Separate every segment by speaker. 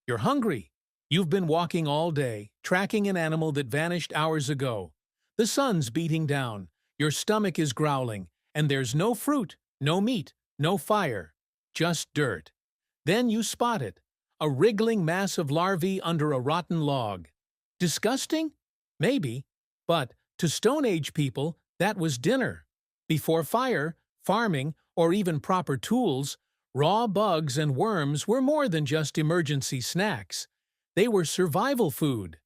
Speaker 1: You're hungry. You've been walking all day, tracking an animal that vanished hours ago. The sun's beating down, your stomach is growling, and there's no fruit, no meat, no fire, just dirt. Then you spot it, a wriggling mass of larvae under a rotten log. Disgusting? Maybe, but to Stone Age people, that was dinner. Before fire, farming, or even proper tools, raw bugs and worms were more than just emergency snacks. They were survival food.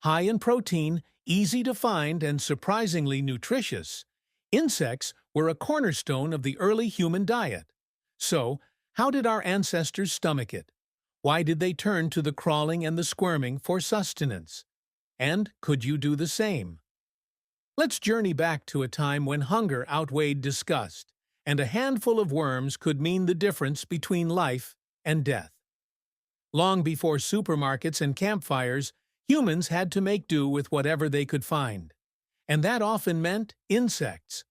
Speaker 1: High in protein, easy to find, and surprisingly nutritious, insects were a cornerstone of the early human diet. So, how did our ancestors stomach it? Why did they turn to the crawling and the squirming for sustenance? And could you do the same? Let's journey back to a time when hunger outweighed disgust, and a handful of worms could mean the difference between life and death. Long before supermarkets and campfires, humans had to make do with whatever they could find. And that often meant insects.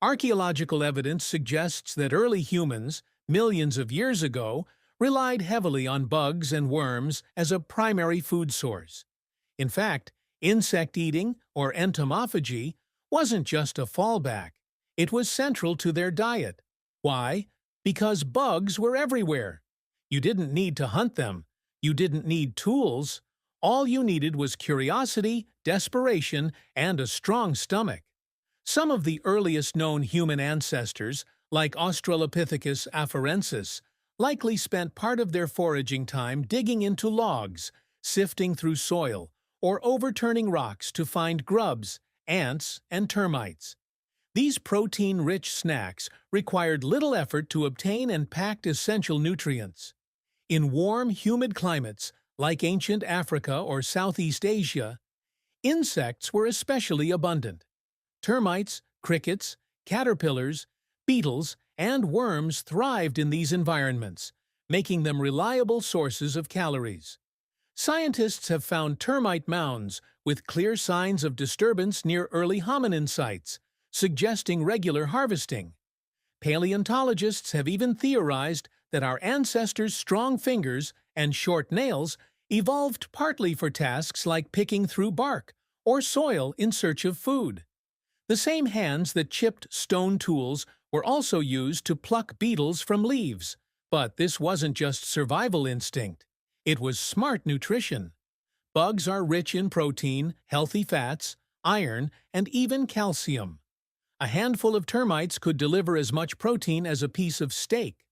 Speaker 1: Archaeological evidence suggests that early humans, millions of years ago, relied heavily on bugs and worms as a primary food source. In fact, insect eating, or entomophagy, wasn't just a fallback. It was central to their diet. Why? Because bugs were everywhere. You didn't need to hunt them. You didn't need tools. All you needed was curiosity, desperation, and a strong stomach. Some of the earliest known human ancestors, like Australopithecus afarensis, likely spent part of their foraging time digging into logs, sifting through soil, or overturning rocks to find grubs, ants, and termites. These protein-rich snacks required little effort to obtain and packed essential nutrients. In warm, humid climates, like ancient Africa or Southeast Asia, insects were especially abundant. Termites, crickets, caterpillars, beetles, and worms thrived in these environments, making them reliable sources of calories. Scientists have found termite mounds with clear signs of disturbance near early hominin sites, suggesting regular harvesting. Paleontologists have even theorized that our ancestors' strong fingers and short nails evolved partly for tasks like picking through bark or soil in search of food. The same hands that chipped stone tools were also used to pluck beetles from leaves, but this wasn't just survival instinct. It was smart nutrition. Bugs are rich in protein, healthy fats, iron, and even calcium. A handful of termites could deliver as much protein as a piece of steak.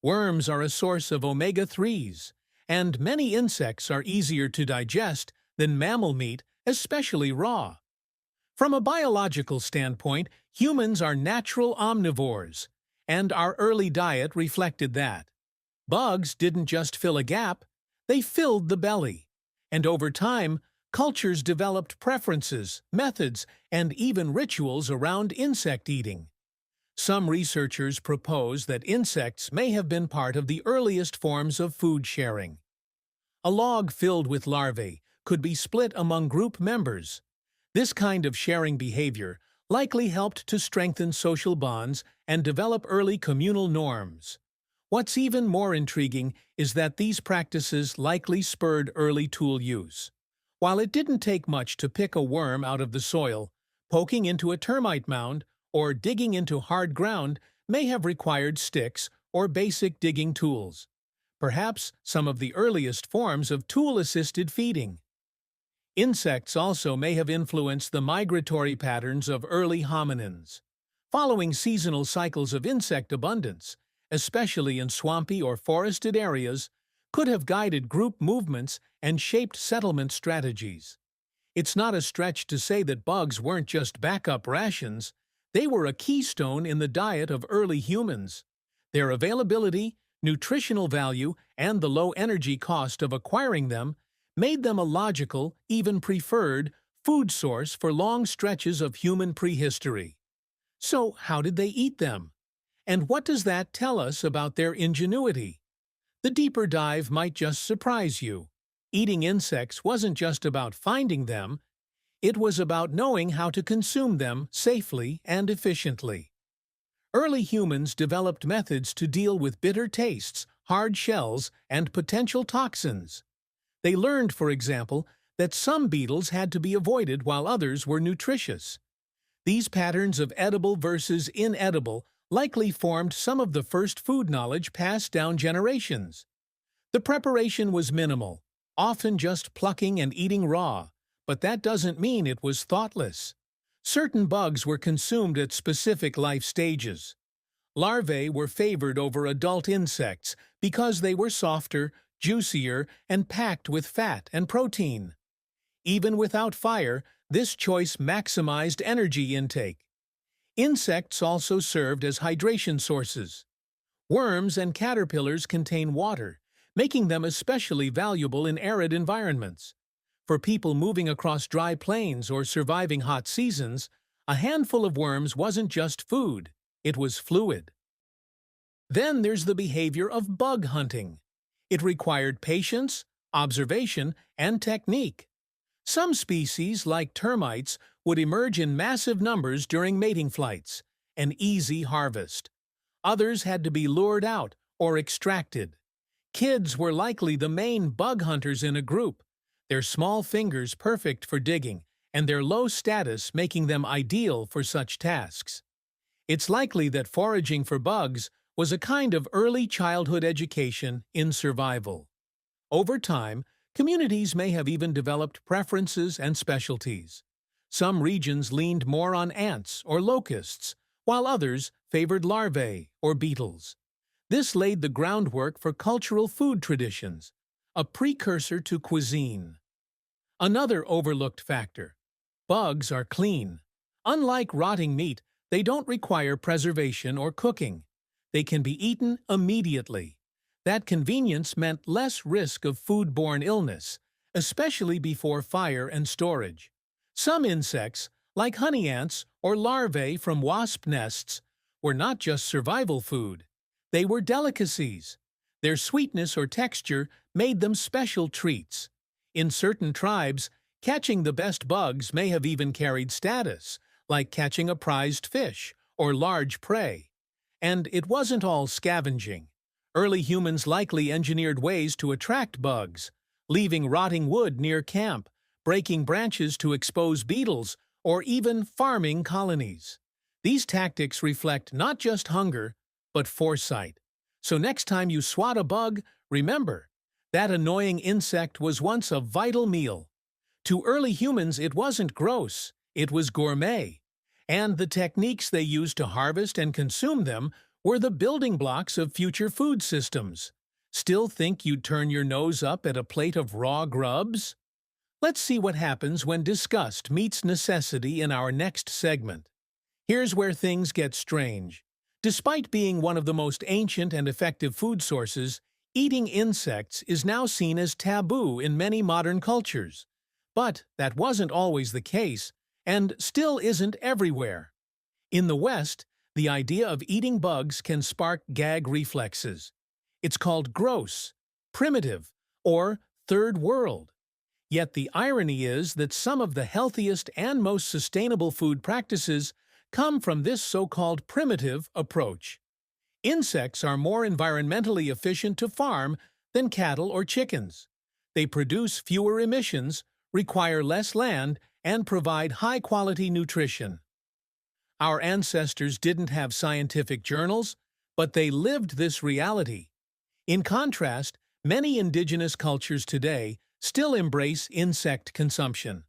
Speaker 1: Worms are a source of omega-3s, and many insects are easier to digest than mammal meat, especially raw. From a biological standpoint, humans are natural omnivores, and our early diet reflected that. Bugs didn't just fill a gap, they filled the belly. And over time, cultures developed preferences, methods, and even rituals around insect eating. Some researchers propose that insects may have been part of the earliest forms of food sharing. A log filled with larvae could be split among group members. This kind of sharing behavior likely helped to strengthen social bonds and develop early communal norms. What's even more intriguing is that these practices likely spurred early tool use. While it didn't take much to pick a worm out of the soil, poking into a termite mound or digging into hard ground may have required sticks or basic digging tools. Perhaps some of the earliest forms of tool-assisted feeding. Insects also may have influenced the migratory patterns of early hominins. Following seasonal cycles of insect abundance, especially in swampy or forested areas, could have guided group movements and shaped settlement strategies. It's not a stretch to say that bugs weren't just backup rations, they were a keystone in the diet of early humans. Their availability, nutritional value, and the low energy cost of acquiring them made them a logical, even preferred, food source for long stretches of human prehistory. So how did they eat them? And what does that tell us about their ingenuity? The deeper dive might just surprise you. Eating insects wasn't just about finding them, it was about knowing how to consume them safely and efficiently. Early humans developed methods to deal with bitter tastes, hard shells, and potential toxins. They learned, for example, that some beetles had to be avoided while others were nutritious. These patterns of edible versus inedible likely formed some of the first food knowledge passed down generations. The preparation was minimal, often just plucking and eating raw, but that doesn't mean it was thoughtless. Certain bugs were consumed at specific life stages. Larvae were favored over adult insects because they were softer, juicier, and packed with fat and protein. Even without fire, this choice maximized energy intake. Insects also served as hydration sources. Worms and caterpillars contain water, making them especially valuable in arid environments. For people moving across dry plains or surviving hot seasons, a handful of worms wasn't just food, it was fluid. Then there's the behavior of bug hunting. It required patience, observation, and technique. Some species, like termites, would emerge in massive numbers during mating flights, an easy harvest. Others had to be lured out or extracted. Kids were likely the main bug hunters in a group, their small fingers perfect for digging, and their low status making them ideal for such tasks. It's likely that foraging for bugs was a kind of early childhood education in survival. Over time, communities may have even developed preferences and specialties. Some regions leaned more on ants or locusts, while others favored larvae or beetles. This laid the groundwork for cultural food traditions, a precursor to cuisine. Another overlooked factor: bugs are clean. Unlike rotting meat, they don't require preservation or cooking. They can be eaten immediately. That convenience meant less risk of foodborne illness, especially before fire and storage. Some insects, like honey ants or larvae from wasp nests, were not just survival food. They were delicacies. Their sweetness or texture made them special treats. In certain tribes, catching the best bugs may have even carried status, like catching a prized fish or large prey. And it wasn't all scavenging. Early humans likely engineered ways to attract bugs, leaving rotting wood near camp, breaking branches to expose beetles, or even farming colonies. These tactics reflect not just hunger, but foresight. So next time you swat a bug, remember, that annoying insect was once a vital meal. To early humans, it wasn't gross, it was gourmet. And the techniques they used to harvest and consume them were the building blocks of future food systems. Still think you'd turn your nose up at a plate of raw grubs? Let's see what happens when disgust meets necessity in our next segment. Here's where things get strange. Despite being one of the most ancient and effective food sources, eating insects is now seen as taboo in many modern cultures. But that wasn't always the case, and still isn't everywhere. In the West, the idea of eating bugs can spark gag reflexes. It's called gross, primitive, or third world. Yet the irony is that some of the healthiest and most sustainable food practices come from this so-called primitive approach. Insects are more environmentally efficient to farm than cattle or chickens. They produce fewer emissions, require less land, and provide high-quality nutrition. Our ancestors didn't have scientific journals, but they lived this reality. In contrast, many indigenous cultures today still embrace insect consumption.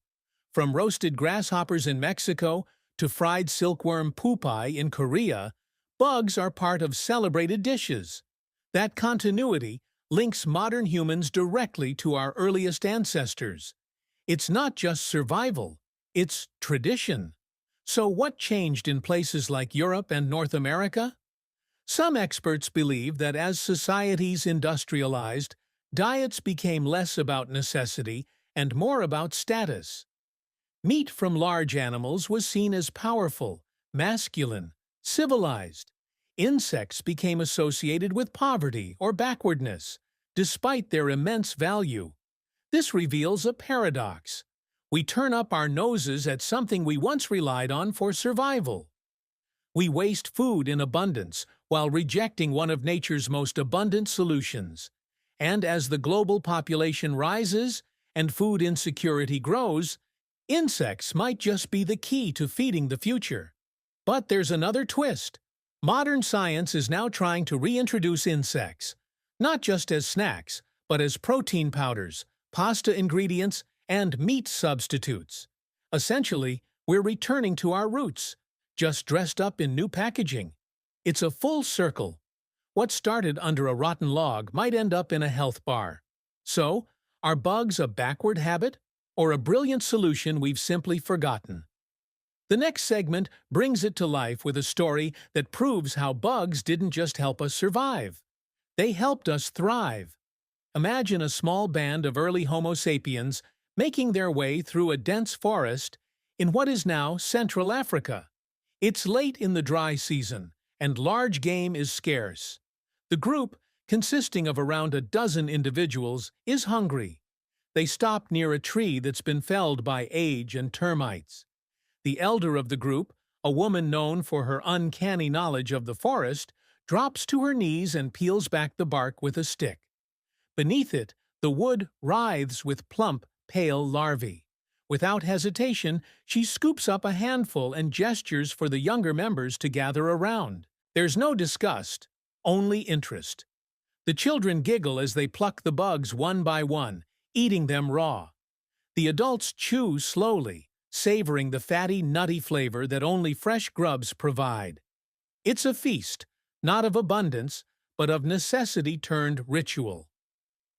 Speaker 1: From roasted grasshoppers in Mexico to fried silkworm pupae in Korea, bugs are part of celebrated dishes. That continuity links modern humans directly to our earliest ancestors. It's not just survival, it's tradition. So what changed in places like Europe and North America? Some experts believe that as societies industrialized, diets became less about necessity and more about status. Meat from large animals was seen as powerful, masculine, civilized. Insects became associated with poverty or backwardness, despite their immense value. This reveals a paradox. We turn up our noses at something we once relied on for survival. We waste food in abundance while rejecting one of nature's most abundant solutions. And as the global population rises and food insecurity grows, insects might just be the key to feeding the future. But there's another twist. Modern science is now trying to reintroduce insects, not just as snacks, but as protein powders, pasta ingredients, and meat substitutes. Essentially, we're returning to our roots, just dressed up in new packaging. It's a full circle. What started under a rotten log might end up in a health bar. So, are bugs a backward habit, or a brilliant solution we've simply forgotten? The next segment brings it to life with a story that proves how bugs didn't just help us survive. They helped us thrive. Imagine a small band of early Homo sapiens making their way through a dense forest in what is now Central Africa. It's late in the dry season, and large game is scarce. The group, consisting of around a dozen individuals, is hungry. They stop near a tree that's been felled by age and termites. The elder of the group, a woman known for her uncanny knowledge of the forest, drops to her knees and peels back the bark with a stick. Beneath it, the wood writhes with plump, pale larvae. Without hesitation, she scoops up a handful and gestures for the younger members to gather around. There's no disgust, only interest. The children giggle as they pluck the bugs one by one, eating them raw. The adults chew slowly, savoring the fatty, nutty flavor that only fresh grubs provide. It's a feast, not of abundance, but of necessity turned ritual.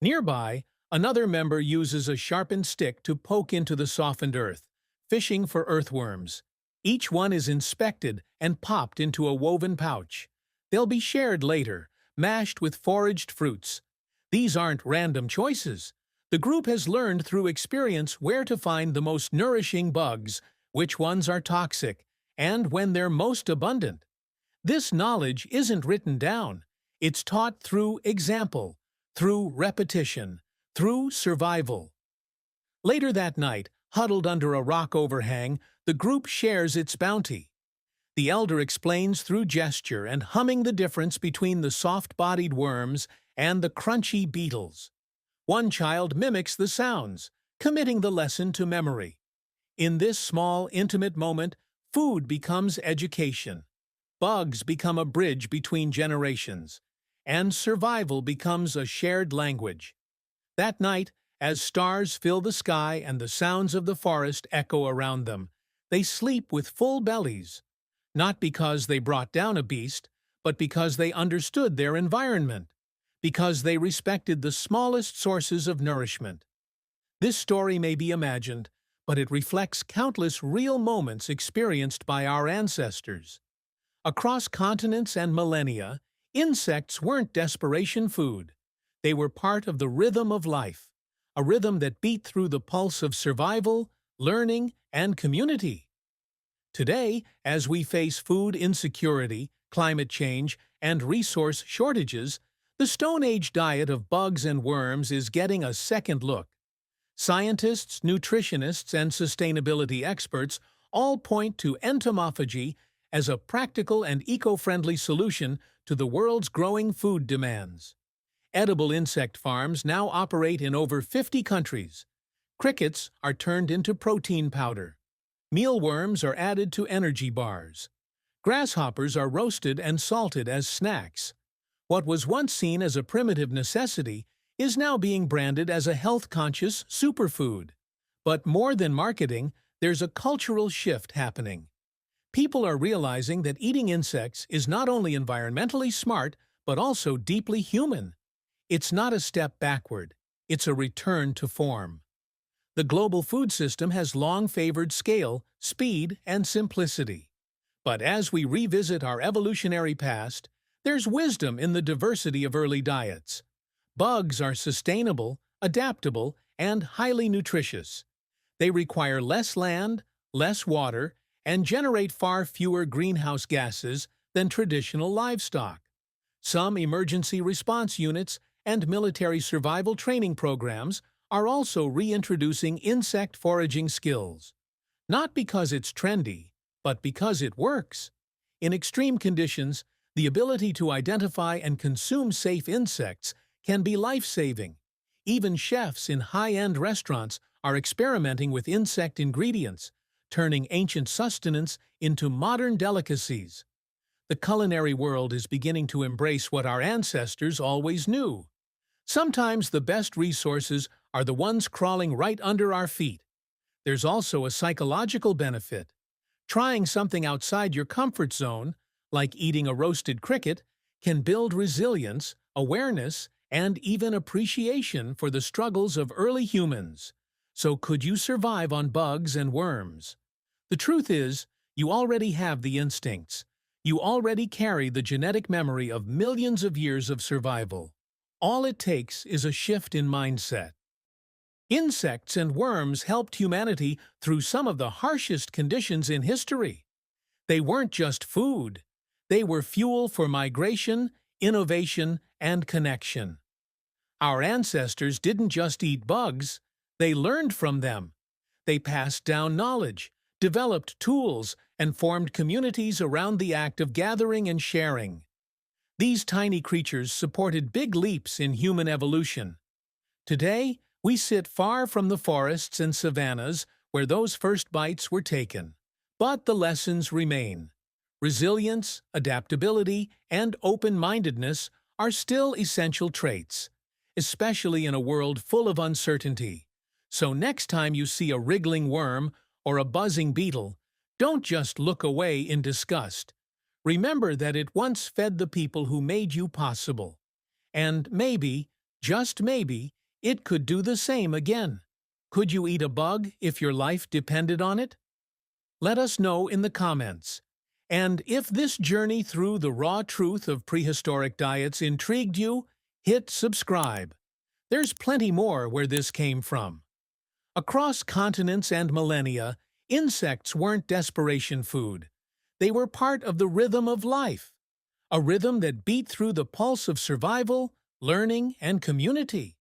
Speaker 1: Nearby, another member uses a sharpened stick to poke into the softened earth, fishing for earthworms. Each one is inspected and popped into a woven pouch. They'll be shared later, mashed with foraged fruits. These aren't random choices. The group has learned through experience where to find the most nourishing bugs, which ones are toxic, and when they're most abundant. This knowledge isn't written down. It's taught through example, through repetition, through survival. Later that night, huddled under a rock overhang, the group shares its bounty. The elder explains through gesture and humming the difference between the soft-bodied worms and the crunchy beetles. One child mimics the sounds, committing the lesson to memory. In this small, intimate moment, food becomes education. Bugs become a bridge between generations, and survival becomes a shared language. That night, as stars fill the sky and the sounds of the forest echo around them, they sleep with full bellies, not because they brought down a beast, but because they understood their environment, because they respected the smallest sources of nourishment. This story may be imagined, but it reflects countless real moments experienced by our ancestors. Across continents and millennia, insects weren't desperation food. They were part of the rhythm of life, a rhythm that beat through the pulse of survival, learning, and community. Today, as we face food insecurity, climate change, and resource shortages, the Stone Age diet of bugs and worms is getting a second look. Scientists, nutritionists, and sustainability experts all point to entomophagy as a practical and eco-friendly solution to the world's growing food demands. Edible insect farms now operate in over 50 countries. Crickets are turned into protein powder. Mealworms are added to energy bars. Grasshoppers are roasted and salted as snacks. What was once seen as a primitive necessity is now being branded as a health-conscious superfood. But more than marketing, there's a cultural shift happening. People are realizing that eating insects is not only environmentally smart, but also deeply human. It's not a step backward, it's a return to form. The global food system has long favored scale, speed, and simplicity. But as we revisit our evolutionary past, there's wisdom in the diversity of early diets. Bugs are sustainable, adaptable, and highly nutritious. They require less land, less water, and generate far fewer greenhouse gases than traditional livestock. Some emergency response units and military survival training programs are also reintroducing insect foraging skills. Not because it's trendy, but because it works. In extreme conditions, the ability to identify and consume safe insects can be life-saving. Even chefs in high-end restaurants are experimenting with insect ingredients, turning ancient sustenance into modern delicacies. The culinary world is beginning to embrace what our ancestors always knew. Sometimes the best resources are the ones crawling right under our feet. There's also a psychological benefit. Trying something outside your comfort zone, like eating a roasted cricket, can build resilience, awareness, and even appreciation for the struggles of early humans. So could you survive on bugs and worms? The truth is, you already have the instincts. You already carry the genetic memory of millions of years of survival. All it takes is a shift in mindset. Insects and worms helped humanity through some of the harshest conditions in history. They weren't just food. They were fuel for migration, innovation, and connection. Our ancestors didn't just eat bugs, they learned from them. They passed down knowledge, developed tools, and formed communities around the act of gathering and sharing. These tiny creatures supported big leaps in human evolution. Today, we sit far from the forests and savannas where those first bites were taken. But the lessons remain. Resilience, adaptability, and open-mindedness are still essential traits, especially in a world full of uncertainty. So next time you see a wriggling worm or a buzzing beetle, don't just look away in disgust. Remember that it once fed the people who made you possible. And maybe, just maybe, it could do the same again. Could you eat a bug if your life depended on it? Let us know in the comments. And if this journey through the raw truth of prehistoric diets intrigued you, hit subscribe. There's plenty more where this came from. Across continents and millennia, insects weren't desperation food. They were part of the rhythm of life, a rhythm that beat through the pulse of survival, learning, and community.